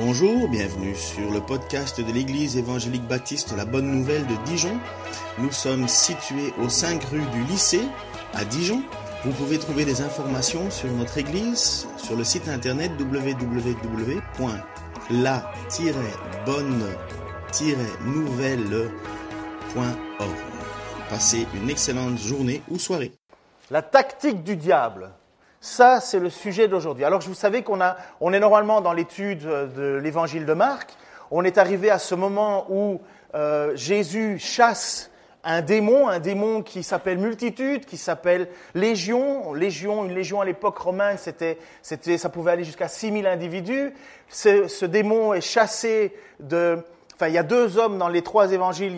Bonjour, bienvenue sur le podcast de l'Église évangélique baptiste La Bonne Nouvelle de Dijon. Nous sommes situés aux 5 rues du lycée à Dijon. Vous pouvez trouver des informations sur notre Église sur le site internet www.la-bonne-nouvelle.org. Passez une excellente journée ou soirée. La tactique du diable. Ça, c'est le sujet d'aujourd'hui. Alors, vous savez qu'on est normalement dans l'étude de l'évangile de Marc. On est arrivé à ce moment où Jésus chasse un démon qui s'appelle multitude, qui s'appelle légion. Une légion à l'époque romaine, ça pouvait aller jusqu'à 6000 individus. Ce démon est chassé de... Enfin, il y a 2 hommes dans les 3 évangiles,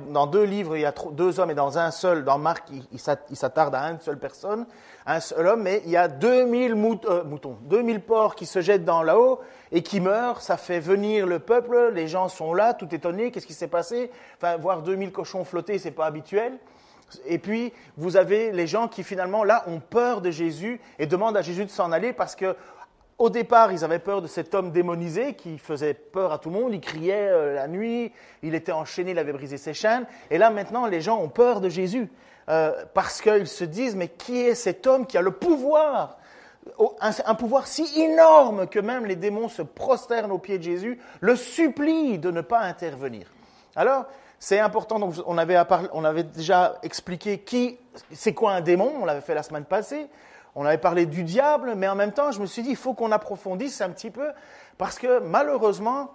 dans 2 livres, il y a 2 hommes et dans un seul, dans Marc, il s'attarde à une seule personne, un seul homme, mais il y a 2000 2000 porcs qui se jettent dans là-haut et qui meurent, ça fait venir le peuple, les gens sont là, tout étonnés, qu'est-ce qui s'est passé? Enfin, voir 2000 cochons flotter, c'est pas habituel. Et puis, vous avez les gens qui finalement, là, ont peur de Jésus et demandent à Jésus de s'en aller parce que au départ, ils avaient peur de cet homme démonisé qui faisait peur à tout le monde. Il criait la nuit, il était enchaîné, il avait brisé ses chaînes. Et là, maintenant, les gens ont peur de Jésus parce qu'ils se disent, mais qui est cet homme qui a le pouvoir, un pouvoir si énorme que même les démons se prosternent aux pieds de Jésus, le supplient de ne pas intervenir. Alors, c'est important, donc on avait déjà expliqué c'est quoi un démon, on l'avait fait la semaine passée. On avait parlé du diable, mais en même temps, je me suis dit, il faut qu'on approfondisse un petit peu, parce que malheureusement,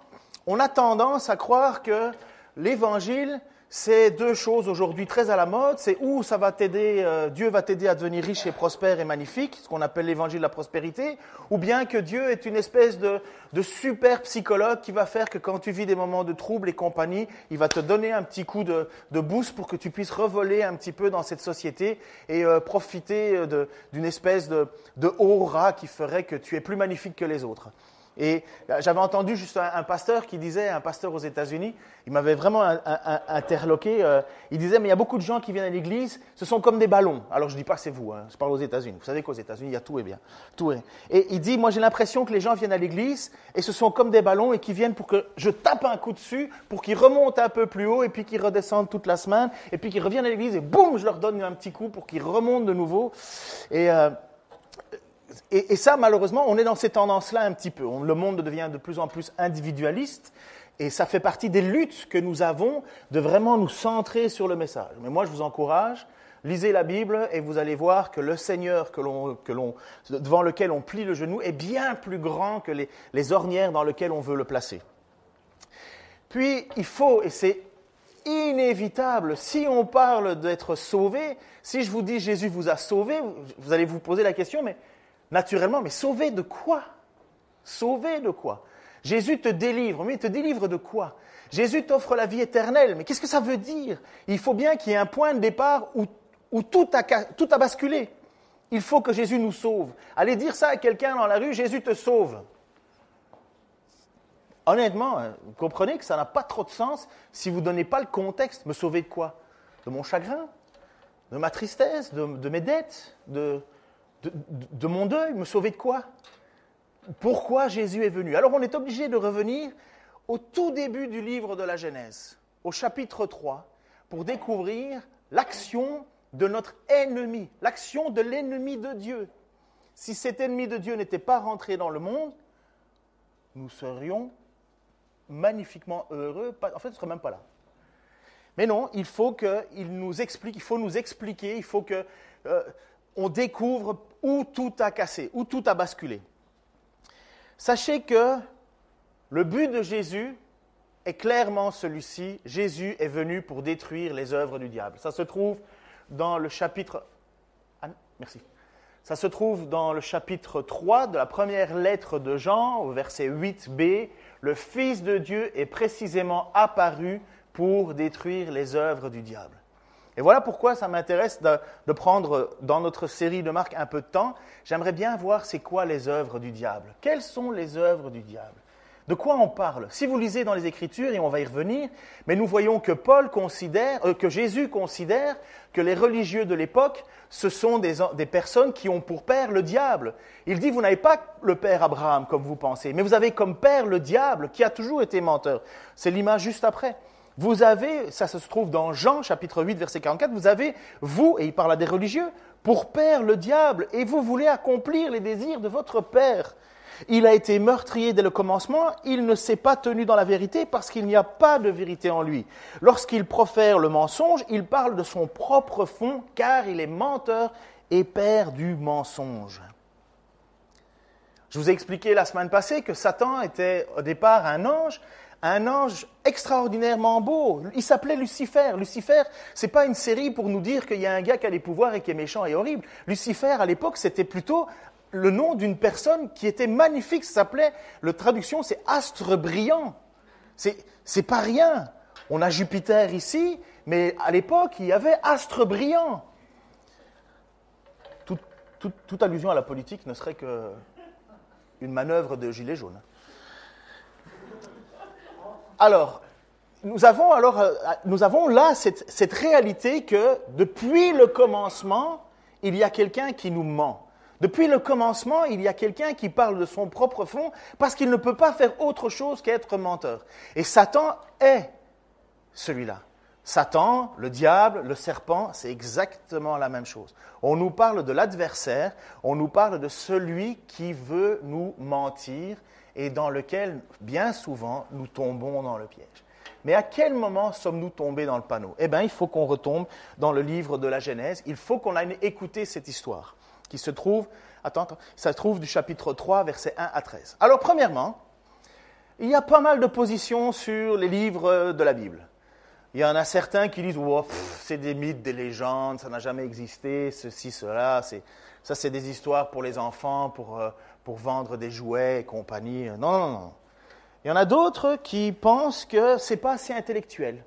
on a tendance à croire que l'évangile, c'est 2 choses aujourd'hui très à la mode. C'est où ça va t'aider, Dieu va t'aider à devenir riche et prospère et magnifique, ce qu'on appelle l'évangile de la prospérité, ou bien que Dieu est une espèce de super psychologue qui va faire que quand tu vis des moments de trouble et compagnie, il va te donner un petit coup de boost pour que tu puisses revoler un petit peu dans cette société et profiter d'une espèce de aura qui ferait que tu es plus magnifique que les autres. Et j'avais entendu juste un pasteur qui disait, un pasteur aux États-Unis, il m'avait vraiment interloqué, il disait, mais il y a beaucoup de gens qui viennent à l'église, ce sont comme des ballons. Alors je ne dis pas c'est vous, je parle aux États-Unis. Vous savez qu'aux États-Unis, il y a tout et bien. Tout est. Et il dit, moi j'ai l'impression que les gens viennent à l'église et ce sont comme des ballons et qui viennent pour que je tape un coup dessus, pour qu'ils remontent un peu plus haut et puis qu'ils redescendent toute la semaine et puis qu'ils reviennent à l'église et boum, je leur donne un petit coup pour qu'ils remontent de nouveau. Et ça, malheureusement, on est dans ces tendances-là un petit peu. Le monde devient de plus en plus individualiste et ça fait partie des luttes que nous avons de vraiment nous centrer sur le message. Mais moi, je vous encourage, lisez la Bible et vous allez voir que le Seigneur devant lequel on plie le genou est bien plus grand que les ornières dans lesquelles on veut le placer. Puis, il faut, et c'est inévitable, si on parle d'être sauvé, si je vous dis Jésus vous a sauvé, vous allez vous poser la question, mais naturellement, mais sauvé de quoi? Sauvé de quoi? Jésus te délivre, mais il te délivre de quoi? Jésus t'offre la vie éternelle, mais qu'est-ce que ça veut dire? Il faut bien qu'il y ait un point de départ où tout a basculé. Il faut que Jésus nous sauve. Allez dire ça à quelqu'un dans la rue, Jésus te sauve. Honnêtement, vous comprenez que ça n'a pas trop de sens si vous ne donnez pas le contexte. Me sauver de quoi? De mon chagrin? De ma tristesse? De mes dettes? De mon deuil, me sauver de quoi? Pourquoi Jésus est venu? Alors on est obligé de revenir au tout début du livre de la Genèse, au chapitre 3, pour découvrir l'action de notre ennemi, l'action de l'ennemi de Dieu. Si cet ennemi de Dieu n'était pas rentré dans le monde, nous serions magnifiquement heureux. En fait, on ne serait même pas là. Mais non, il faut nous expliquer, il faut que... on découvre où tout a cassé, où tout a basculé. Sachez que le but de Jésus est clairement celui-ci. Jésus est venu pour détruire les œuvres du diable. Ça se trouve dans le chapitre... Ça se trouve dans le chapitre 3 de la première lettre de Jean, au verset 8b. Le Fils de Dieu est précisément apparu pour détruire les œuvres du diable. Et voilà pourquoi ça m'intéresse de prendre dans notre série de Marc un peu de temps. J'aimerais bien voir c'est quoi les œuvres du diable. Quelles sont les œuvres du diable? De quoi on parle? Si vous lisez dans les Écritures, et on va y revenir, mais nous voyons que Jésus considère que les religieux de l'époque, ce sont des personnes qui ont pour père le diable. Il dit, vous n'avez pas le père Abraham comme vous pensez, mais vous avez comme père le diable qui a toujours été menteur. C'est l'image juste après. Vous avez, ça se trouve dans Jean chapitre 8 verset 44, vous avez, vous, et il parle à des religieux, pour père le diable, et vous voulez accomplir les désirs de votre père. Il a été meurtrier dès le commencement, il ne s'est pas tenu dans la vérité parce qu'il n'y a pas de vérité en lui. Lorsqu'il profère le mensonge, il parle de son propre fond, car il est menteur et père du mensonge. Je vous ai expliqué la semaine passée que Satan était au départ un ange extraordinairement beau. Il s'appelait Lucifer. Lucifer, c'est pas une série pour nous dire qu'il y a un gars qui a des pouvoirs et qui est méchant et horrible. Lucifer, à l'époque, c'était plutôt le nom d'une personne qui était magnifique. Ça s'appelait, la traduction, c'est astre brillant. C'est pas rien. On a Jupiter ici, mais à l'époque, il y avait astre brillant. Toute allusion à la politique ne serait que une manœuvre de gilet jaune. Alors, nous avons là cette réalité que depuis le commencement, il y a quelqu'un qui nous ment. Depuis le commencement, il y a quelqu'un qui parle de son propre fond parce qu'il ne peut pas faire autre chose qu'être menteur. Et Satan est celui-là. Satan, le diable, le serpent, c'est exactement la même chose. On nous parle de l'adversaire, on nous parle de celui qui veut nous mentir et dans lequel, bien souvent, nous tombons dans le piège. Mais à quel moment sommes-nous tombés dans le panneau? Eh bien, il faut qu'on retombe dans le livre de la Genèse. Il faut qu'on aille écouter cette histoire qui se trouve, ça se trouve du chapitre 3, versets 1 à 13. Alors, premièrement, il y a pas mal de positions sur les livres de la Bible. Il y en a certains qui disent oh, « c'est des mythes, des légendes, ça n'a jamais existé, ceci, cela, ça c'est des histoires pour les enfants, pour vendre des jouets et compagnie. » Non. Il y en a d'autres qui pensent que ce n'est pas assez intellectuel.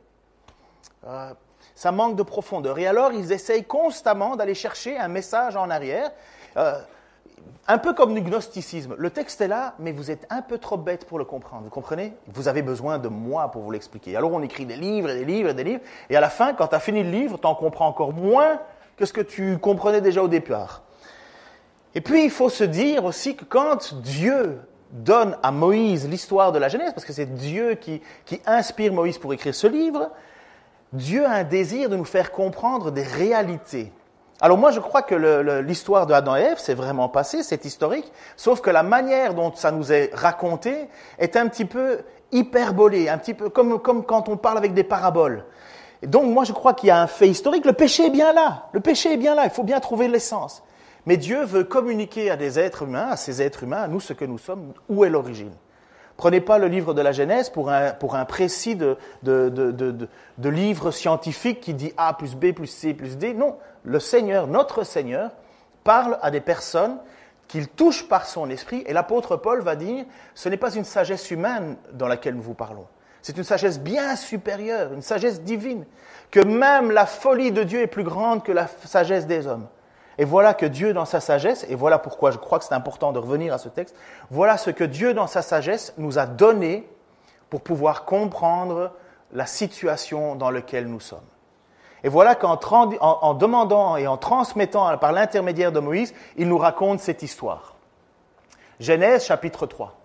Ça manque de profondeur. Et alors, ils essayent constamment d'aller chercher un message en arrière, un peu comme du gnosticisme. Le texte est là, mais vous êtes un peu trop bête pour le comprendre. Vous comprenez? Vous avez besoin de moi pour vous l'expliquer. Alors, on écrit des livres et des livres et des livres, et à la fin, quand tu as fini le livre, tu en comprends encore moins que ce que tu comprenais déjà au départ. Et puis, il faut se dire aussi que quand Dieu donne à Moïse l'histoire de la Genèse, parce que c'est Dieu qui inspire Moïse pour écrire ce livre, Dieu a un désir de nous faire comprendre des réalités. Alors moi, je crois que l'histoire de Adam et Ève, c'est vraiment passé, c'est historique, sauf que la manière dont ça nous est raconté est un petit peu hyperbolée, un petit peu comme quand on parle avec des paraboles. Et donc moi, je crois qu'il y a un fait historique, le péché est bien là, il faut bien trouver l'essence. Mais Dieu veut communiquer à des êtres humains, à ces êtres humains, à nous ce que nous sommes, où est l'origine. Prenez pas le livre de la Genèse pour un précis de livre scientifique qui dit A plus B plus C plus D. Non, le Seigneur, notre Seigneur, parle à des personnes qu'il touche par son esprit. Et l'apôtre Paul va dire, ce n'est pas une sagesse humaine dans laquelle nous vous parlons. C'est une sagesse bien supérieure, une sagesse divine. Que même la folie de Dieu est plus grande que la sagesse des hommes. Et voilà que Dieu, dans sa sagesse, et voilà pourquoi je crois que c'est important de revenir à ce texte, voilà ce que Dieu, dans sa sagesse, nous a donné pour pouvoir comprendre la situation dans laquelle nous sommes. Et voilà qu'en demandant et en transmettant par l'intermédiaire de Moïse, il nous raconte cette histoire. Genèse, chapitre 3.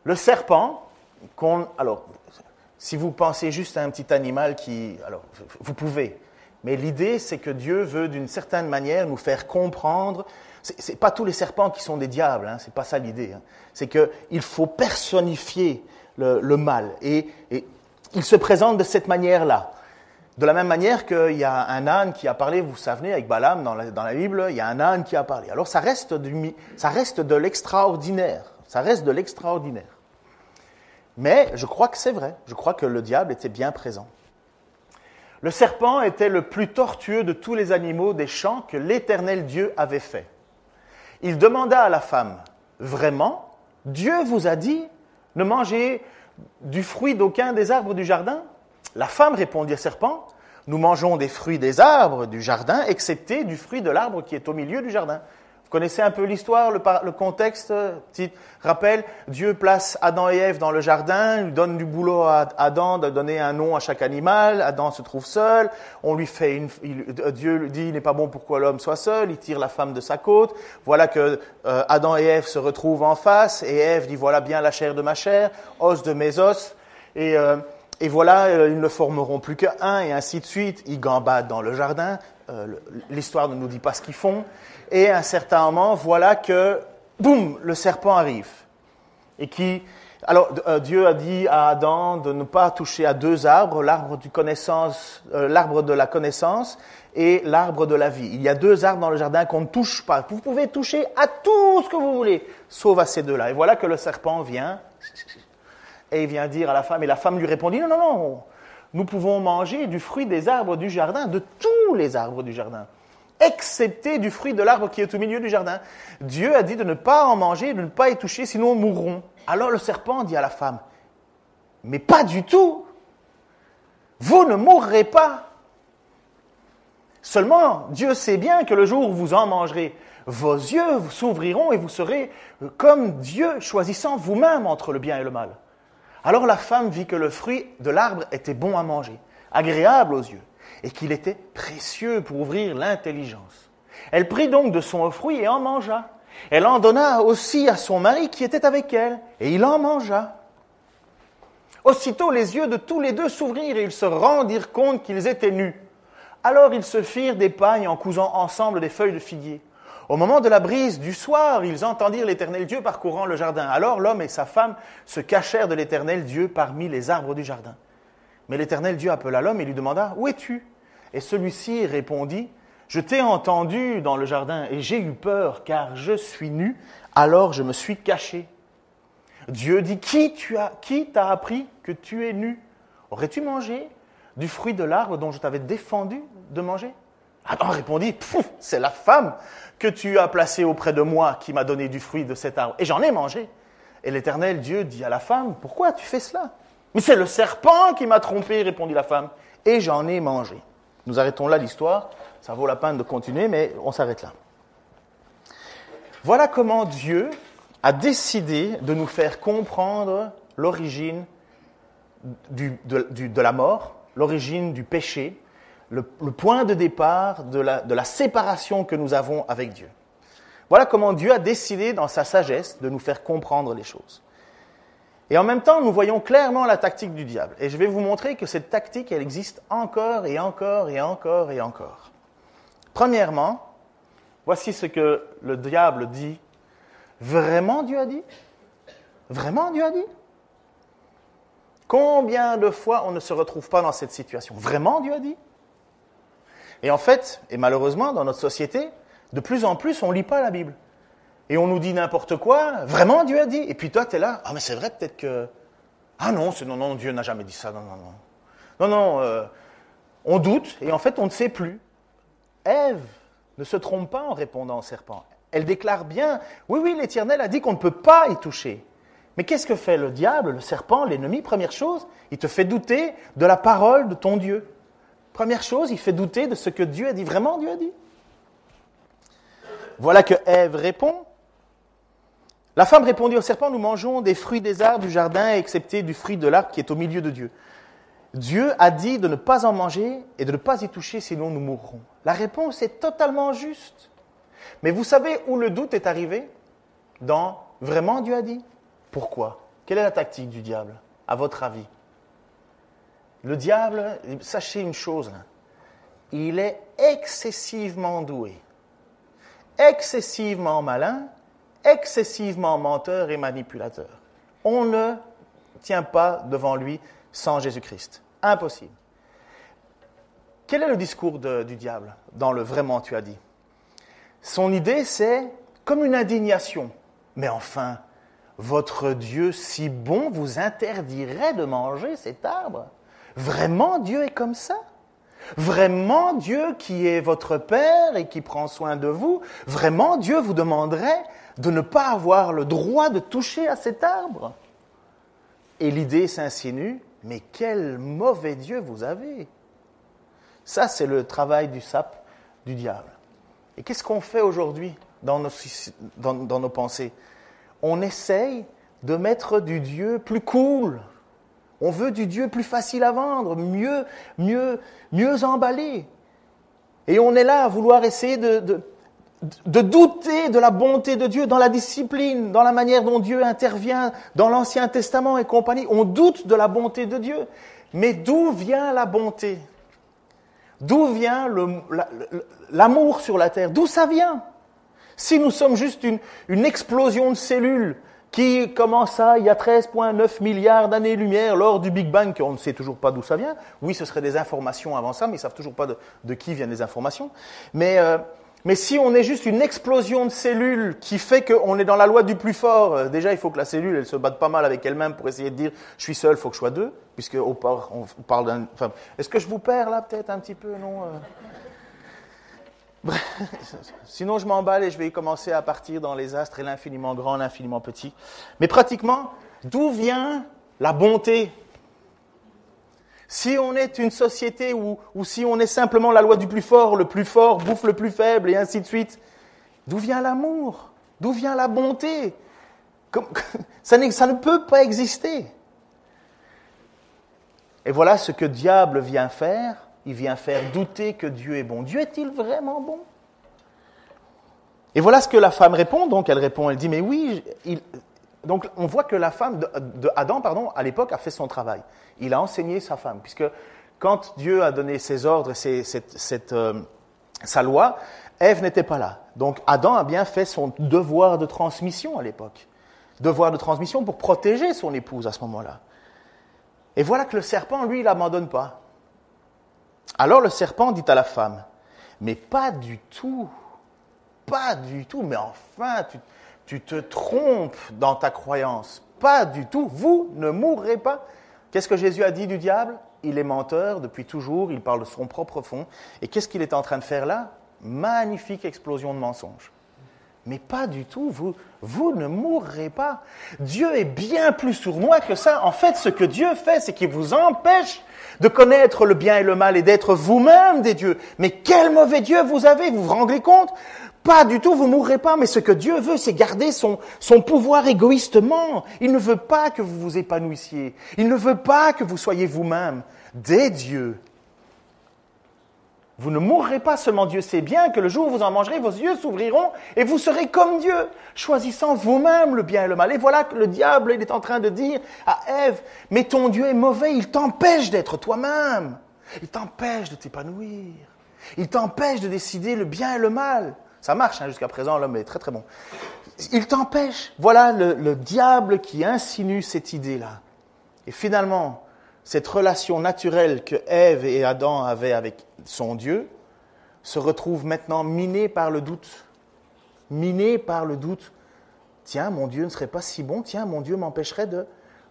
Le serpent, alors, si vous pensez juste à un petit animal alors, vous pouvez. Mais l'idée, c'est que Dieu veut, d'une certaine manière, nous faire comprendre. C'est pas tous les serpents qui sont des diables, c'est pas ça l'idée. C'est qu'il faut personnifier le mal. Et il se présente de cette manière-là. De la même manière qu'il y a un âne qui a parlé, vous savez, avec Balaam dans la Bible, il y a un âne qui a parlé. Alors ça reste de l'extraordinaire. Ça reste de l'extraordinaire. Mais je crois que c'est vrai. Je crois que le diable était bien présent. Le serpent était le plus tortueux de tous les animaux des champs que l'Éternel Dieu avait fait. Il demanda à la femme, « Vraiment, Dieu vous a dit, ne mangez du fruit d'aucun des arbres du jardin ?» La femme répondit au serpent, « Nous mangeons des fruits des arbres du jardin, excepté du fruit de l'arbre qui est au milieu du jardin. » Vous connaissez un peu l'histoire, le contexte, petit rappel. Dieu place Adam et Ève dans le jardin, il donne du boulot à Adam de donner un nom à chaque animal. Adam se trouve seul. On lui fait Dieu lui dit, il n'est pas bon pour que l'homme soit seul. Il tire la femme de sa côte. Voilà que Adam et Ève se retrouvent en face. Et Ève dit, voilà bien la chair de ma chair, os de mes os. Et voilà, ils ne formeront plus qu'un, et ainsi de suite. Ils gambadent dans le jardin. L'histoire ne nous dit pas ce qu'ils font. Et à un certain moment, voilà que, boum, le serpent arrive. Alors, Dieu a dit à Adam de ne pas toucher à deux arbres, l'arbre de la connaissance et l'arbre de la vie. Il y a deux arbres dans le jardin qu'on ne touche pas. Vous pouvez toucher à tout ce que vous voulez, sauf à ces deux-là. Et voilà que le serpent vient, et il vient dire à la femme, et la femme lui répondit, non, nous pouvons manger du fruit des arbres du jardin, de tous les arbres du jardin, excepté du fruit de l'arbre qui est au milieu du jardin. Dieu a dit de ne pas en manger, de ne pas y toucher, sinon nous mourrons. Alors le serpent dit à la femme, mais pas du tout, vous ne mourrez pas. Seulement, Dieu sait bien que le jour où vous en mangerez, vos yeux s'ouvriront et vous serez comme Dieu, choisissant vous-même entre le bien et le mal. Alors la femme vit que le fruit de l'arbre était bon à manger, agréable aux yeux, et qu'il était précieux pour ouvrir l'intelligence. Elle prit donc de son fruit et en mangea. Elle en donna aussi à son mari qui était avec elle, et il en mangea. Aussitôt les yeux de tous les deux s'ouvrirent et ils se rendirent compte qu'ils étaient nus. Alors ils se firent des pagnes en cousant ensemble des feuilles de figuier. Au moment de la brise du soir, ils entendirent l'Éternel Dieu parcourant le jardin. Alors l'homme et sa femme se cachèrent de l'Éternel Dieu parmi les arbres du jardin. Mais l'Éternel Dieu appela l'homme et lui demanda « Où es-tu » Et celui-ci répondit « Je t'ai entendu dans le jardin et j'ai eu peur car je suis nu, alors je me suis caché. » Dieu dit « Qui t'a appris que tu es nu? Aurais-tu mangé du fruit de l'arbre dont je t'avais défendu de manger ?» Adam répondit « C'est la femme que tu as placée auprès de moi qui m'a donné du fruit de cet arbre et j'en ai mangé. » Et l'Éternel Dieu dit à la femme « Pourquoi tu fais cela ?»« Mais c'est le serpent qui m'a trompé, répondit la femme, et j'en ai mangé. » Nous arrêtons là l'histoire, ça vaut la peine de continuer, mais on s'arrête là. Voilà comment Dieu a décidé de nous faire comprendre l'origine de la mort, l'origine du péché, le point de départ de la séparation que nous avons avec Dieu. Voilà comment Dieu a décidé dans sa sagesse de nous faire comprendre les choses. Et en même temps, nous voyons clairement la tactique du diable. Et je vais vous montrer que cette tactique, elle existe encore et encore et encore et encore. Premièrement, voici ce que le diable dit. Vraiment Dieu a dit? Vraiment Dieu a dit? Combien de fois on ne se retrouve pas dans cette situation? Vraiment Dieu a dit? Et en fait, et malheureusement, dans notre société, de plus en plus, on ne lit pas la Bible. Et on nous dit n'importe quoi. Vraiment, Dieu a dit. Et puis toi, tu es là. Ah, mais c'est vrai peut-être que... Ah non, non, Dieu n'a jamais dit ça. Non, on doute et en fait, on ne sait plus. Ève ne se trompe pas en répondant au serpent. Elle déclare bien, oui, l'Éternel a dit qu'on ne peut pas y toucher. Mais qu'est-ce que fait le diable, le serpent, l'ennemi? Première chose, il te fait douter de la parole de ton Dieu. Première chose, il fait douter de ce que Dieu a dit. Vraiment, Dieu a dit? Voilà que Ève répond. La femme répondit au serpent, nous mangeons des fruits des arbres du jardin, excepté du fruit de l'arbre qui est au milieu de Dieu. Dieu a dit de ne pas en manger et de ne pas y toucher, sinon nous mourrons. La réponse est totalement juste. Mais vous savez où le doute est arrivé? Dans « Vraiment Dieu a dit ?» Pourquoi? Quelle est la tactique du diable, à votre avis? Le diable, sachez une chose, il est excessivement doué, excessivement malin, excessivement menteur et manipulateur. On ne tient pas devant lui sans Jésus-Christ. Impossible. Quel est le discours du diable dans le « Vraiment tu as dit » Son idée, c'est comme une indignation. Mais enfin, votre Dieu si bon vous interdirait de manger cet arbre? Vraiment, Dieu est comme ça? Vraiment, Dieu qui est votre Père et qui prend soin de vous, vraiment, Dieu vous demanderait de ne pas avoir le droit de toucher à cet arbre? Et l'idée s'insinue, mais quel mauvais Dieu vous avez! Ça, c'est le travail du sape du diable. Et qu'est-ce qu'on fait aujourd'hui dans nos pensées. On essaye de mettre du Dieu plus cool. On veut du Dieu plus facile à vendre, mieux emballé. Et on est là à vouloir essayer de douter de la bonté de Dieu dans la discipline, dans la manière dont Dieu intervient dans l'Ancien Testament et compagnie. On doute de la bonté de Dieu. Mais d'où vient la bonté? D'où vient l'amour sur la terre? D'où ça vient? Si nous sommes juste une explosion de cellules qui commença il y a 13,9 milliards d'années-lumière lors du Big Bang, qu'on ne sait toujours pas d'où ça vient. Oui, ce serait des informations avant ça, mais ils ne savent toujours pas de qui viennent les informations. Mais si on est juste une explosion de cellules qui fait qu'on est dans la loi du plus fort, déjà il faut que la cellule elle se batte pas mal avec elle-même pour essayer de dire je suis seul, il faut que je sois deux, puisque on parle d'un... Enfin, est-ce que je vous perds là peut-être un petit peu, non Sinon je m'emballe et je vais commencer à partir dans les astres et l'infiniment grand, l'infiniment petit. Mais pratiquement, d'où vient la bonté? Si on est une société où si on est simplement la loi du plus fort, le plus fort bouffe le plus faible et ainsi de suite, d'où vient l'amour? D'où vient la bonté? Ça ne peut pas exister. Et voilà ce que le diable vient faire. Il vient faire douter que Dieu est bon. Dieu est-il vraiment bon? Et voilà ce que la femme répond. Donc elle répond, elle dit, mais oui. Donc on voit que la femme Adam, à l'époque, a fait son travail. Il a enseigné sa femme, puisque quand Dieu a donné ses ordres et sa loi, Ève n'était pas là. Donc Adam a bien fait son devoir de transmission à l'époque. Devoir de transmission pour protéger son épouse à ce moment-là. Et voilà que le serpent, lui, il n'abandonne pas. Alors le serpent dit à la femme, mais pas du tout, mais enfin, tu te trompes dans ta croyance, pas du tout, vous ne mourrez pas. Qu'est-ce que Jésus a dit du diable? Il est menteur depuis toujours, il parle de son propre fond. Et qu'est-ce qu'il est en train de faire là? Magnifique explosion de mensonges. Mais pas du tout, vous ne mourrez pas. Dieu est bien plus sournois que ça. En fait, ce que Dieu fait, c'est qu'il vous empêche de connaître le bien et le mal et d'être vous-même des dieux. Mais quel mauvais Dieu vous avez, vous vous rendez compte? Pas du tout, vous ne mourrez pas, mais ce que Dieu veut, c'est garder son pouvoir égoïstement. Il ne veut pas que vous vous épanouissiez. Il ne veut pas que vous soyez vous-même des dieux. Vous ne mourrez pas, seulement Dieu sait bien que le jour où vous en mangerez, vos yeux s'ouvriront et vous serez comme Dieu, choisissant vous-même le bien et le mal. Et voilà que le diable, il est en train de dire à Ève, mais ton Dieu est mauvais, il t'empêche d'être toi-même. Il t'empêche de t'épanouir. Il t'empêche de décider le bien et le mal. Ça marche, jusqu'à présent, l'homme est très très bon. Il t'empêche. Voilà le diable qui insinue cette idée-là. Et finalement, cette relation naturelle que Ève et Adam avaient avec son Dieu se retrouve maintenant minée par le doute. Minée par le doute. Tiens, mon Dieu ne serait pas si bon. Tiens, mon Dieu m'empêcherait de...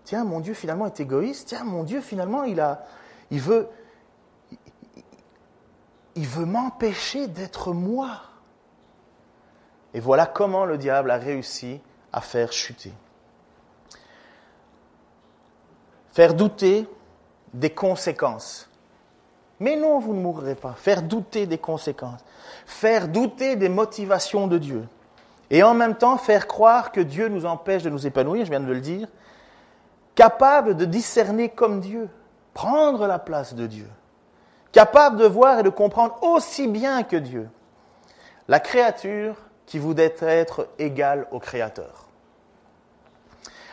Tiens, mon Dieu finalement est égoïste. Tiens, mon Dieu finalement il veut m'empêcher d'être moi. Et voilà comment le diable a réussi à faire chuter. Faire douter des conséquences. Mais non, vous ne mourrez pas. Faire douter des conséquences. Faire douter des motivations de Dieu. Et en même temps, faire croire que Dieu nous empêche de nous épanouir, je viens de le dire. Capable de discerner comme Dieu. Prendre la place de Dieu. Capable de voir et de comprendre aussi bien que Dieu. La créature qui voulait être égale au Créateur.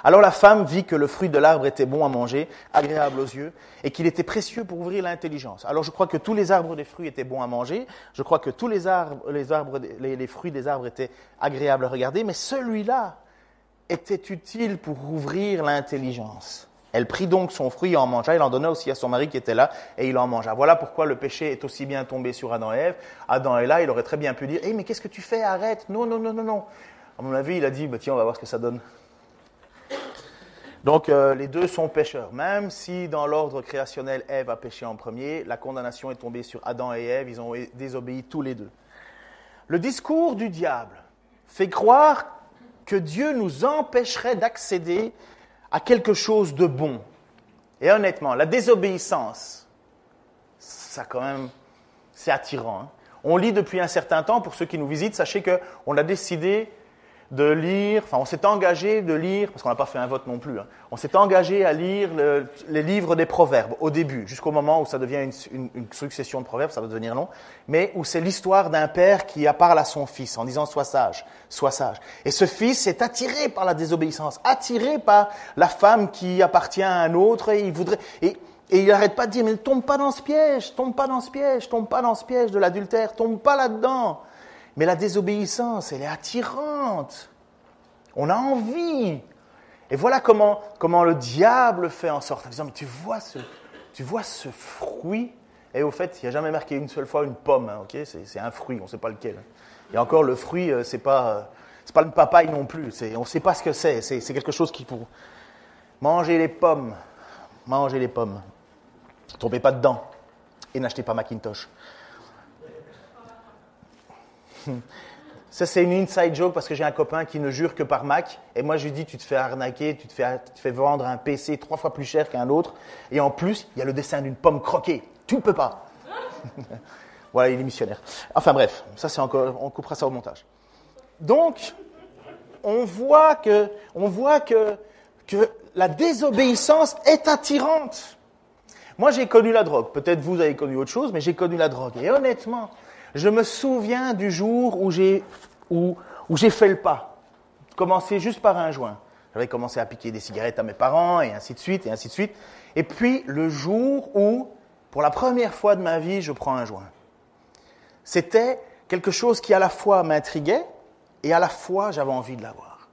Alors la femme vit que le fruit de l'arbre était bon à manger, agréable aux yeux, et qu'il était précieux pour ouvrir l'intelligence. Alors je crois que tous les arbres des fruits étaient bons à manger, je crois que tous les fruits des arbres étaient agréables à regarder, mais celui-là était utile pour ouvrir l'intelligence. Elle prit donc son fruit et en mangea, elle en donna aussi à son mari qui était là, et il en mangea. Voilà pourquoi le péché est aussi bien tombé sur Adam et Ève. Adam est là, il aurait très bien pu dire « Hey, mais qu'est-ce que tu fais? Arrête !» Non. À mon avis, il a dit « Tiens, on va voir ce que ça donne. » Donc, les deux sont pécheurs. Même si dans l'ordre créationnel, Ève a péché en premier, la condamnation est tombée sur Adam et Ève, ils ont désobéi tous les deux. Le discours du diable fait croire que Dieu nous empêcherait d'accéder à quelque chose de bon. Et honnêtement, la désobéissance, ça quand même, c'est attirant. On lit depuis un certain temps, pour ceux qui nous visitent, sachez qu'on a décidé de lire, enfin on s'est engagé de lire, parce qu'on n'a pas fait un vote non plus, on s'est engagé à lire les livres des proverbes au début, jusqu'au moment où ça devient une succession de proverbes, ça va devenir long, mais où c'est l'histoire d'un père qui parle à son fils en disant « sois sage, sois sage ». Et ce fils est attiré par la désobéissance, attiré par la femme qui appartient à un autre, et il n'arrête pas de dire « mais ne tombe pas dans ce piège, tombe pas dans ce piège, tombe pas dans ce piège de l'adultère, tombe pas là-dedans ». Mais la désobéissance, elle est attirante. On a envie. Et voilà comment le diable fait en sorte. En disant, mais tu vois ce fruit. Et au fait, il n'y a jamais marqué une seule fois une pomme. Okay, c'est un fruit, on ne sait pas lequel. Et encore, le fruit, c'est pas le papaye non plus. On ne sait pas ce que c'est. C'est quelque chose qui pour manger les pommes. Mangez les pommes. Ne tombez pas dedans. Et n'achetez pas Macintosh. Ça, c'est une inside joke parce que j'ai un copain qui ne jure que par Mac. Et moi, je lui dis, tu te fais arnaquer, tu te fais vendre un PC 3 fois plus cher qu'un autre. Et en plus, il y a le dessin d'une pomme croquée. Tu ne peux pas. Voilà, il est missionnaire. Enfin bref, ça c'est encore, on coupera ça au montage. Donc, on voit que la désobéissance est attirante. Moi, j'ai connu la drogue. Peut-être vous avez connu autre chose, mais j'ai connu la drogue. Et honnêtement, je me souviens du jour où j'ai fait le pas. Commencer juste par un joint. J'avais commencé à piquer des cigarettes à mes parents, et ainsi de suite, et ainsi de suite. Et puis, le jour où, pour la première fois de ma vie, je prends un joint. C'était quelque chose qui, à la fois, m'intriguait, et à la fois, j'avais envie de l'avoir.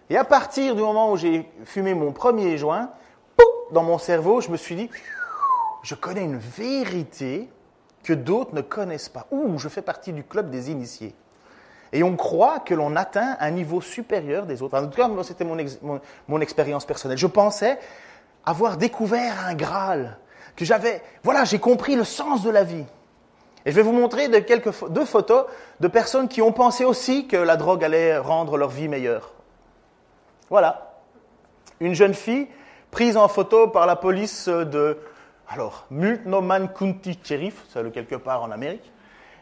Et à partir du moment où j'ai fumé mon premier joint, pouf, dans mon cerveau, je me suis dit, je connais une vérité que d'autres ne connaissent pas. Ouh, je fais partie du club des initiés. Et on croit que l'on atteint un niveau supérieur des autres. En tout cas, c'était mon expérience personnelle. Je pensais avoir découvert un Graal, que j'ai compris le sens de la vie. Et je vais vous montrer deux photos de personnes qui ont pensé aussi que la drogue allait rendre leur vie meilleure. Voilà. Une jeune fille prise en photo par la police de Multnomah County Sheriff, c'est quelque part en Amérique.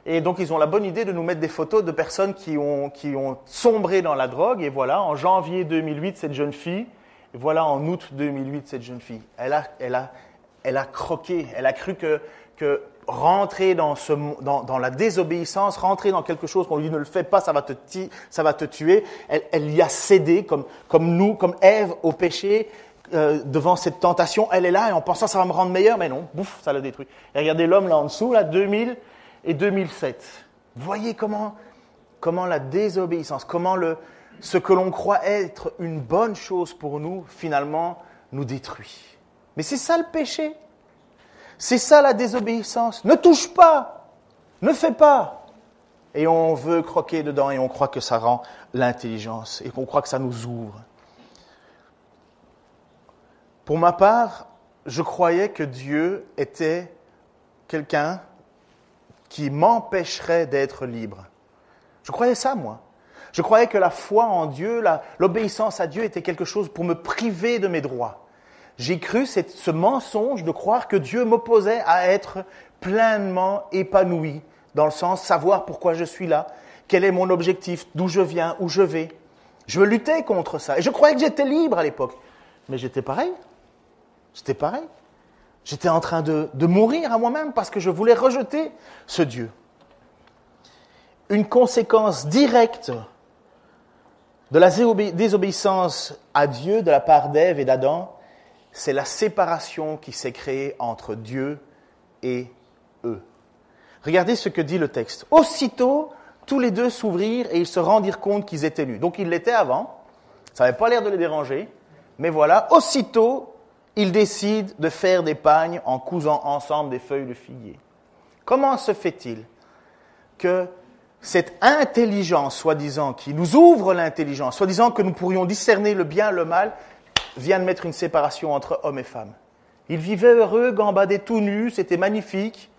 Et donc, ils ont la bonne idée de nous mettre des photos de personnes qui ont sombré dans la drogue. Et voilà, en janvier 2008, cette jeune fille. Et voilà, en août 2008, cette jeune fille. Elle a croqué. Elle a cru que rentrer dans la désobéissance, rentrer dans quelque chose qu'on lui dit ne le fais pas, ça va te tuer. Elle y a cédé, comme Ève au péché. Devant cette tentation, elle est là et en pensant ça va me rendre meilleur, mais non, bouf, ça l'a détruit. Et regardez l'homme là en dessous, là, 2000 et 2007. Vous voyez comment la désobéissance, comment ce que l'on croit être une bonne chose pour nous, finalement, nous détruit. Mais c'est ça le péché. C'est ça la désobéissance. Ne touche pas, ne fais pas. Et on veut croquer dedans et on croit que ça rend l'intelligence et qu'on croit que ça nous ouvre. Pour ma part, je croyais que Dieu était quelqu'un qui m'empêcherait d'être libre. Je croyais ça, moi. Je croyais que la foi en Dieu, l'obéissance à Dieu était quelque chose pour me priver de mes droits. J'ai cru ce mensonge de croire que Dieu m'opposait à être pleinement épanoui, dans le sens savoir pourquoi je suis là, quel est mon objectif, d'où je viens, où je vais. Je luttais contre ça. Et je croyais que j'étais libre à l'époque. Mais j'étais pareil. J'étais en train de mourir à moi-même parce que je voulais rejeter ce Dieu. Une conséquence directe de la désobéissance à Dieu de la part d'Ève et d'Adam, c'est la séparation qui s'est créée entre Dieu et eux. Regardez ce que dit le texte. Aussitôt, tous les deux s'ouvrirent et ils se rendirent compte qu'ils étaient nus. Donc ils l'étaient avant, ça n'avait pas l'air de les déranger, mais voilà, aussitôt, ils décident de faire des pagnes en cousant ensemble des feuilles de figuier. Comment se fait-il que cette intelligence, soi-disant, qui nous ouvre l'intelligence, soi-disant que nous pourrions discerner le bien et le mal, vienne mettre une séparation entre hommes et femmes? Ils vivaient heureux, gambadaient tout nus, c'était magnifique.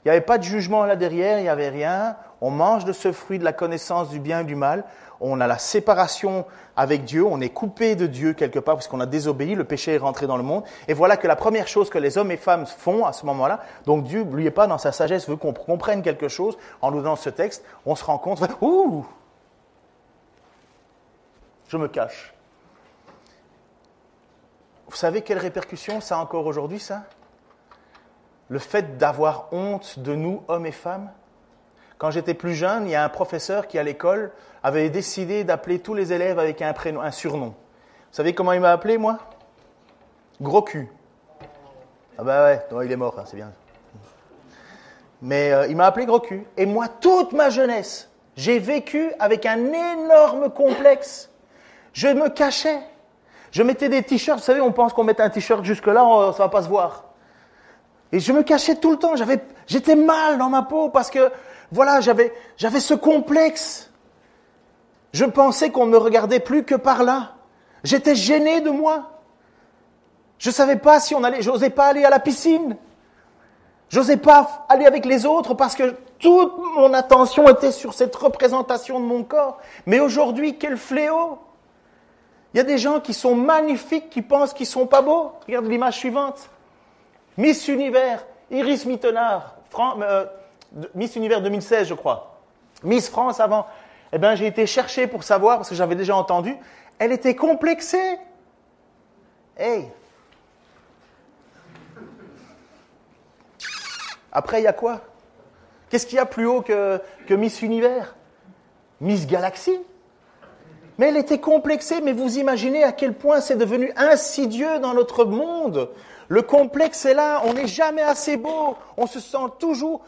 Il n'y avait pas de jugement là derrière, il n'y avait rien. On mange de ce fruit de la connaissance du bien et du mal. On a la séparation avec Dieu, on est coupé de Dieu quelque part parce qu'on a désobéi, le péché est rentré dans le monde. Et voilà que la première chose que les hommes et femmes font à ce moment-là, donc Dieu, n'oubliez pas, dans sa sagesse, veut qu'on comprenne quelque chose en nous donnant ce texte, on se rend compte, ouh, je me cache. Vous savez quelle répercussion ça a encore aujourd'hui, ça ? Le fait d'avoir honte de nous, hommes et femmes. Quand j'étais plus jeune, il y a un professeur qui, à l'école, avait décidé d'appeler tous les élèves avec un prénom, un surnom. Vous savez comment il m'a appelé, moi ? Gros cul. Ah ben ouais, non, il est mort, hein, c'est bien. Mais il m'a appelé gros cul. Et moi, toute ma jeunesse, j'ai vécu avec un énorme complexe. Je me cachais. Je mettais des t-shirts. Vous savez, on pense qu'on met un t-shirt jusque-là, ça ne va pas se voir. Et je me cachais tout le temps. J'étais mal dans ma peau parce que, voilà, j'avais ce complexe. Je pensais qu'on ne me regardait plus que par là. J'étais gêné de moi. Je ne savais pas si j'osais pas aller à la piscine. J'osais pas aller avec les autres parce que toute mon attention était sur cette représentation de mon corps. Mais aujourd'hui, quel fléau! Il y a des gens qui sont magnifiques, qui pensent qu'ils sont pas beaux. Regarde l'image suivante. Miss Univers, Iris Mittenard, Miss Univers 2016, je crois. Miss France avant. Eh bien, j'ai été chercher pour savoir, parce que j'avais déjà entendu, elle était complexée. Hey! Après, il y a quoi? Qu'est-ce qu'il y a plus haut que Miss Univers? Miss Galaxy? Mais elle était complexée, mais vous imaginez à quel point c'est devenu insidieux dans notre monde. Le complexe est là, on n'est jamais assez beau, on se sent toujours...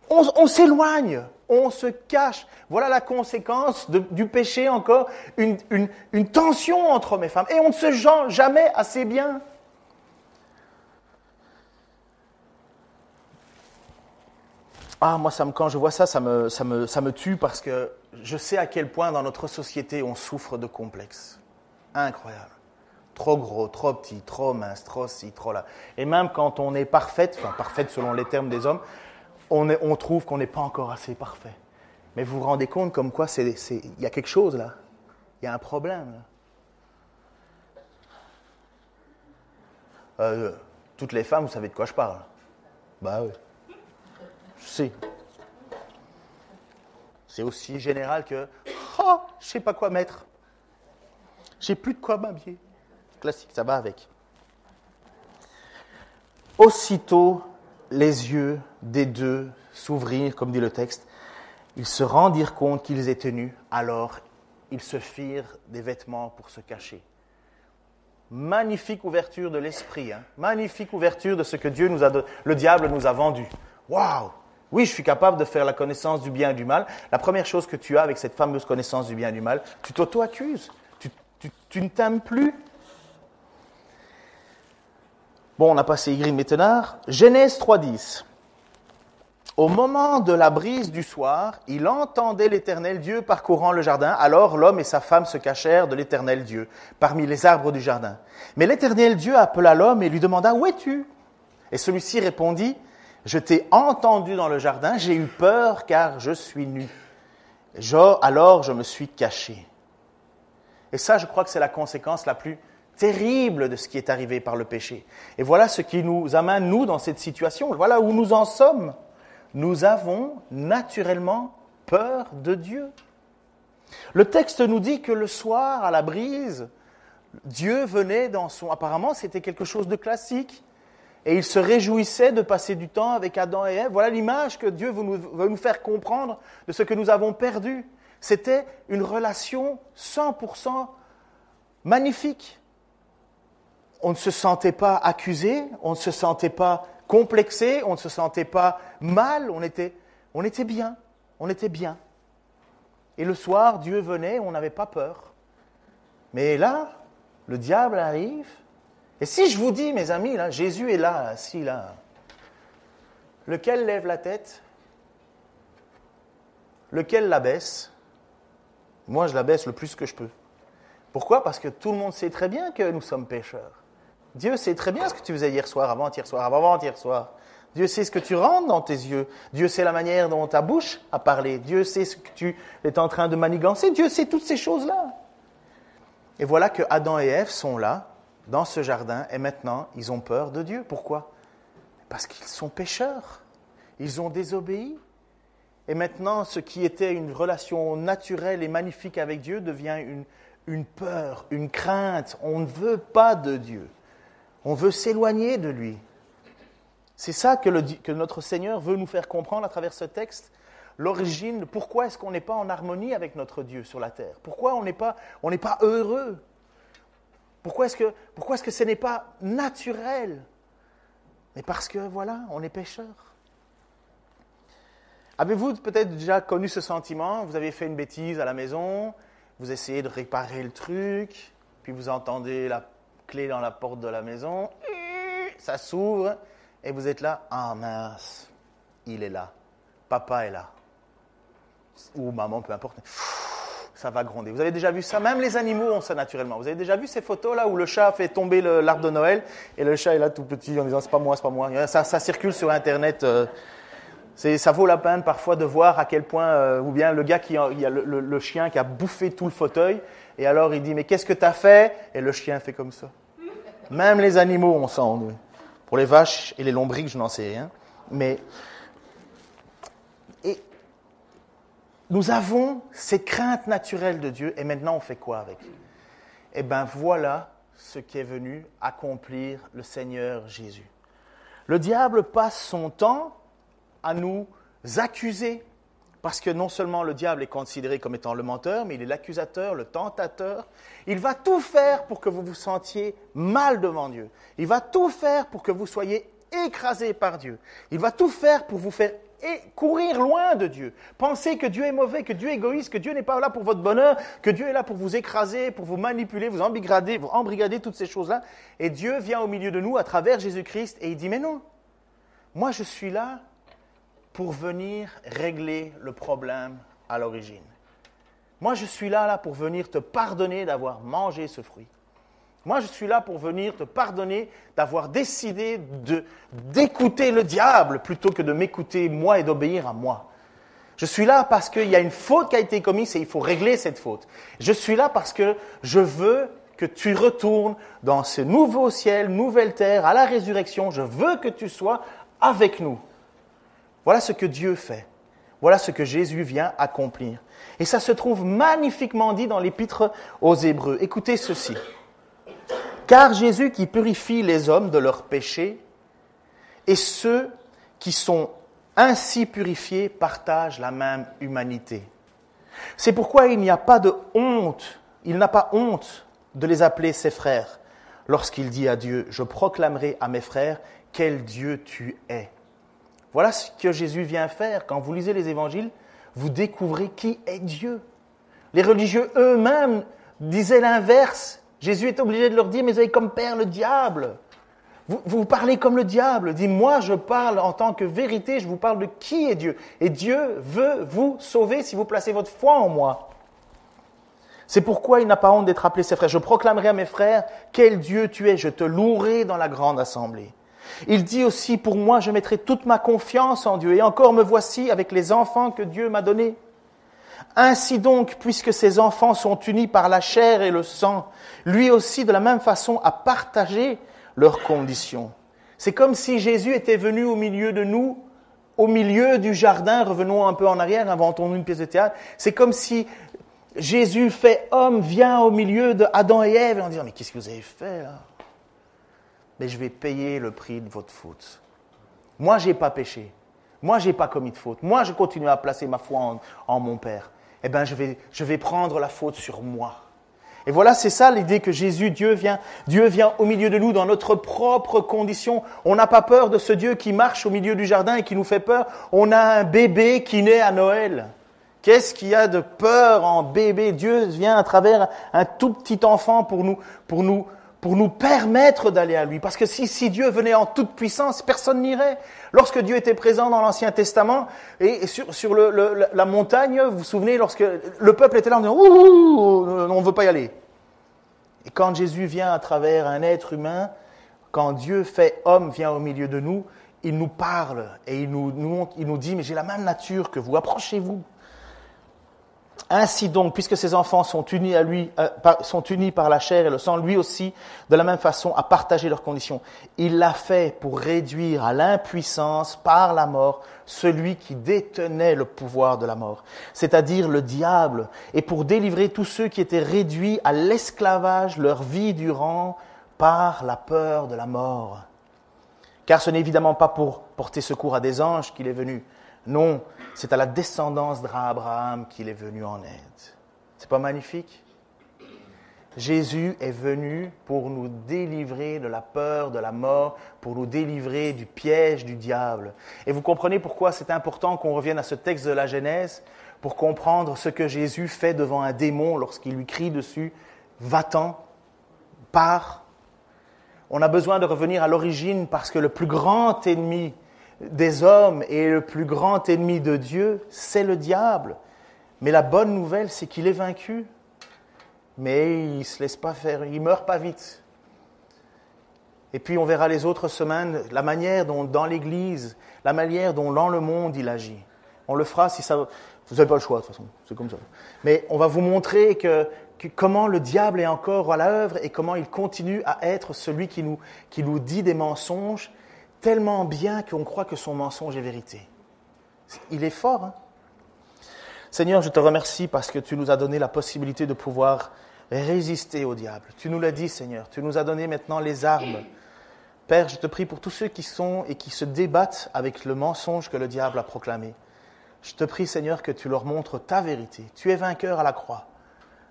On s'éloigne, on se cache. Voilà la conséquence du péché encore, une tension entre hommes et femmes. Et on ne se sent jamais assez bien. Ah, moi, quand je vois ça, ça me tue parce que je sais à quel point dans notre société on souffre de complexes. Incroyable. Trop gros, trop petit, trop mince, trop ci, trop là. Et même quand on est parfaite selon les termes des hommes, on trouve qu'on n'est pas encore assez parfait. Mais vous vous rendez compte comme quoi il y a quelque chose là. Il y a un problème là. Toutes les femmes, vous savez de quoi je parle? Bah oui. Je sais. C'est aussi général que je ne sais pas quoi mettre. J'ai plus de quoi m'habiller. Classique, ça va avec. Aussitôt, les yeux des deux s'ouvrirent, comme dit le texte. Ils se rendirent compte qu'ils étaient nus. Alors, ils se firent des vêtements pour se cacher. Magnifique ouverture de l'esprit. Hein? Magnifique ouverture de ce que le diable nous a vendu. Waouh! Oui, je suis capable de faire la connaissance du bien et du mal. La première chose que tu as avec cette fameuse connaissance du bien et du mal, tu t'auto-accuses. Tu ne t'aimes plus. Bon, on a passé Ygritte Mittenard. Genèse 3.10. Au moment de la brise du soir, il entendait l'Éternel Dieu parcourant le jardin. Alors l'homme et sa femme se cachèrent de l'Éternel Dieu, parmi les arbres du jardin. Mais l'Éternel Dieu appela l'homme et lui demanda « Où es-tu » Et celui-ci répondit « Je t'ai entendu dans le jardin, j'ai eu peur car je suis nu. Alors je me suis caché. » Et ça, je crois que c'est la conséquence la plus terrible de ce qui est arrivé par le péché. Et voilà ce qui nous amène, nous, dans cette situation. Voilà où nous en sommes. Nous avons naturellement peur de Dieu. Le texte nous dit que le soir, à la brise, Dieu venait dans son... Apparemment, c'était quelque chose de classique. Et il se réjouissait de passer du temps avec Adam et Ève. Voilà l'image que Dieu veut nous faire comprendre de ce que nous avons perdu. C'était une relation 100% magnifique. On ne se sentait pas accusé, on ne se sentait pas complexé, on ne se sentait pas mal, on était bien, on était bien. Et le soir, Dieu venait, on n'avait pas peur. Mais là, le diable arrive. Et si je vous dis, mes amis, là, Jésus est là, assis là, lequel lève la tête? Lequel la baisse? Moi, je la baisse le plus que je peux. Pourquoi? Parce que tout le monde sait très bien que nous sommes pécheurs. Dieu sait très bien ce que tu faisais hier soir, avant-hier soir. Dieu sait ce que tu rentres dans tes yeux. Dieu sait la manière dont ta bouche a parlé. Dieu sait ce que tu es en train de manigancer. Dieu sait toutes ces choses-là. Et voilà que Adam et Ève sont là, dans ce jardin, et maintenant, ils ont peur de Dieu. Pourquoi? Parce qu'ils sont pécheurs. Ils ont désobéi. Et maintenant, ce qui était une relation naturelle et magnifique avec Dieu devient une peur, une crainte. On ne veut pas de Dieu. On veut s'éloigner de lui. C'est ça que notre Seigneur veut nous faire comprendre à travers ce texte. L'origine, pourquoi est-ce qu'on n'est pas en harmonie avec notre Dieu sur la terre? Pourquoi on n'est pas heureux? Pourquoi est-ce que ce n'est pas naturel? Mais parce que, voilà, on est pécheurs. Avez-vous peut-être déjà connu ce sentiment? Vous avez fait une bêtise à la maison, vous essayez de réparer le truc, puis vous entendez la clé dans la porte de la maison, ça s'ouvre, et vous êtes là, ah mince, il est là, papa est là, ou maman, peu importe, ça va gronder. Vous avez déjà vu ça? Même les animaux ont ça naturellement. Vous avez déjà vu ces photos-là où le chat fait tomber l'arbre de Noël, et le chat est là tout petit en disant, c'est pas moi, c'est pas moi. Ça circule sur Internet. Ça vaut la peine parfois de voir à quel point, ou bien le gars il y a le chien qui a bouffé tout le fauteuil, et alors il dit, mais qu'est-ce que tu as fait? Et le chien fait comme ça. Même les animaux ont ça en eux. Pour les vaches et les lombrics, je n'en sais rien. Mais et nous avons ces craintes naturelles de Dieu, et maintenant on fait quoi avec? Eh bien voilà ce qui est venu accomplir le Seigneur Jésus. Le diable passe son temps à nous accuser, parce que non seulement le diable est considéré comme étant le menteur, mais il est l'accusateur, le tentateur. Il va tout faire pour que vous vous sentiez mal devant Dieu. Il va tout faire pour que vous soyez écrasés par Dieu. Il va tout faire pour vous faire courir loin de Dieu. Penser que Dieu est mauvais, que Dieu est égoïste, que Dieu n'est pas là pour votre bonheur, que Dieu est là pour vous écraser, pour vous manipuler, vous embrigader, toutes ces choses-là. Et Dieu vient au milieu de nous à travers Jésus-Christ et il dit, mais non, moi je suis là pour venir régler le problème à l'origine. Moi, je suis là pour venir te pardonner d'avoir mangé ce fruit. Moi, je suis là pour venir te pardonner d'avoir décidé d'écouter le diable plutôt que de m'écouter moi et d'obéir à moi. Je suis là parce qu'il y a une faute qui a été commise et il faut régler cette faute. Je suis là parce que je veux que tu retournes dans ce nouveau ciel, nouvelle terre, à la résurrection. Je veux que tu sois avec nous. Voilà ce que Dieu fait. Voilà ce que Jésus vient accomplir. Et ça se trouve magnifiquement dit dans l'Épître aux Hébreux. Écoutez ceci. Car Jésus qui purifie les hommes de leurs péchés, et ceux qui sont ainsi purifiés partagent la même humanité. C'est pourquoi il n'y a pas de honte, il n'a pas honte de les appeler ses frères, lorsqu'il dit à Dieu, je proclamerai à mes frères, quel Dieu tu es. Voilà ce que Jésus vient faire. Quand vous lisez les évangiles, vous découvrez qui est Dieu. Les religieux eux-mêmes disaient l'inverse. Jésus est obligé de leur dire, mais vous avez comme père le diable. Vous parlez comme le diable. Dit, moi je parle en tant que vérité, je vous parle de qui est Dieu. Et Dieu veut vous sauver si vous placez votre foi en moi. C'est pourquoi il n'a pas honte d'être appelé ses frères. Je proclamerai à mes frères, quel Dieu tu es, je te louerai dans la grande assemblée. Il dit aussi, pour moi, je mettrai toute ma confiance en Dieu. Et encore me voici avec les enfants que Dieu m'a donnés. Ainsi donc, puisque ces enfants sont unis par la chair et le sang, lui aussi, de la même façon, a partagé leurs conditions. C'est comme si Jésus était venu au milieu de nous, au milieu du jardin. Revenons un peu en arrière, inventons-nous une pièce de théâtre. C'est comme si Jésus fait homme, vient au milieu d'Adam et Ève, en disant, mais qu'est-ce que vous avez fait là? Mais je vais payer le prix de votre faute. Moi, je n'ai pas péché. Moi, je n'ai pas commis de faute. Moi, je continue à placer ma foi en mon Père. Eh bien, je vais prendre la faute sur moi. Et voilà, c'est ça l'idée que Dieu vient au milieu de nous dans notre propre condition. On n'a pas peur de ce Dieu qui marche au milieu du jardin et qui nous fait peur. On a un bébé qui naît à Noël. Qu'est-ce qu'il y a de peur en bébé? Dieu vient à travers un tout petit enfant pour nous permettre d'aller à lui. Parce que si Dieu venait en toute puissance, personne n'irait. Lorsque Dieu était présent dans l'Ancien Testament, et sur la montagne, vous vous souvenez, lorsque le peuple était là en disant « Ouh, on ne veut pas y aller ». Et quand Jésus vient à travers un être humain, quand Dieu fait homme, vient au milieu de nous, il nous parle et il nous dit, mais j'ai la même nature que vous, approchez-vous. Ainsi donc, puisque ces enfants sont unis à lui, sont unis par la chair et le sang, lui aussi, de la même façon, a partagé leurs conditions. Il l'a fait pour réduire à l'impuissance par la mort celui qui détenait le pouvoir de la mort, c'est-à-dire le diable, et pour délivrer tous ceux qui étaient réduits à l'esclavage leur vie durant par la peur de la mort. Car ce n'est évidemment pas pour porter secours à des anges qu'il est venu. Non, c'est à la descendance d'Abraham qu'il est venu en aide. C'est pas magnifique? Jésus est venu pour nous délivrer de la peur, de la mort, pour nous délivrer du piège du diable. Et vous comprenez pourquoi c'est important qu'on revienne à ce texte de la Genèse, pour comprendre ce que Jésus fait devant un démon lorsqu'il lui crie dessus « Va-t'en, pars ». On a besoin de revenir à l'origine parce que le plus grand ennemi des hommes et le plus grand ennemi de Dieu, c'est le diable. Mais la bonne nouvelle, c'est qu'il est vaincu. Mais il ne se laisse pas faire, il ne meurt pas vite. Et puis on verra les autres semaines, la manière dont dans l'Église, la manière dont dans le monde il agit. On le fera si ça... Vous n'avez pas le choix de toute façon, c'est comme ça. Mais on va vous montrer que comment le diable est encore à l'œuvre et comment il continue à être celui qui nous dit des mensonges tellement bien qu'on croit que son mensonge est vérité. Il est fort, hein? Seigneur, je te remercie parce que tu nous as donné la possibilité de pouvoir résister au diable. Tu nous l'as dit, Seigneur. Tu nous as donné maintenant les armes. Père, je te prie pour tous ceux qui sont et qui se débattent avec le mensonge que le diable a proclamé. Je te prie, Seigneur, que tu leur montres ta vérité. Tu es vainqueur à la croix.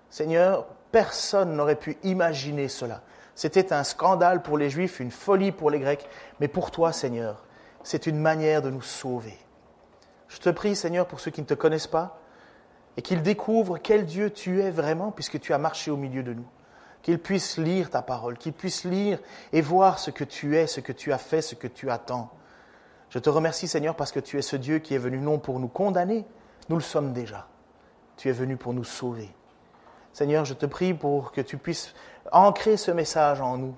Seigneur, personne n'aurait pu imaginer cela. C'était un scandale pour les Juifs, une folie pour les Grecs, mais pour toi, Seigneur, c'est une manière de nous sauver. Je te prie, Seigneur, pour ceux qui ne te connaissent pas, et qu'ils découvrent quel Dieu tu es vraiment, puisque tu as marché au milieu de nous. Qu'ils puissent lire ta parole, qu'ils puissent lire et voir ce que tu es, ce que tu as fait, ce que tu attends. Je te remercie, Seigneur, parce que tu es ce Dieu qui est venu non pour nous condamner, nous le sommes déjà. Tu es venu pour nous sauver. Seigneur, je te prie pour que tu puisses ancrer ce message en nous,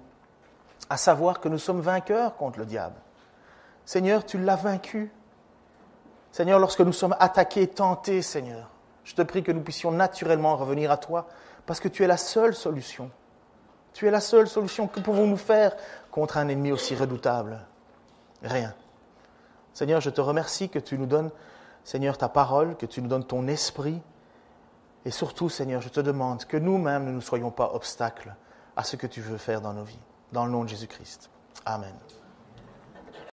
à savoir que nous sommes vainqueurs contre le diable. Seigneur, tu l'as vaincu. Seigneur, lorsque nous sommes attaqués, tentés, Seigneur, je te prie que nous puissions naturellement revenir à toi, parce que tu es la seule solution. Tu es la seule solution. Que pouvons-nous faire contre un ennemi aussi redoutable? Rien. Seigneur, je te remercie que tu nous donnes, Seigneur, ta parole, que tu nous donnes ton esprit. Et surtout, Seigneur, je te demande que nous-mêmes ne nous soyons pas obstacles à ce que tu veux faire dans nos vies. Dans le nom de Jésus-Christ. Amen.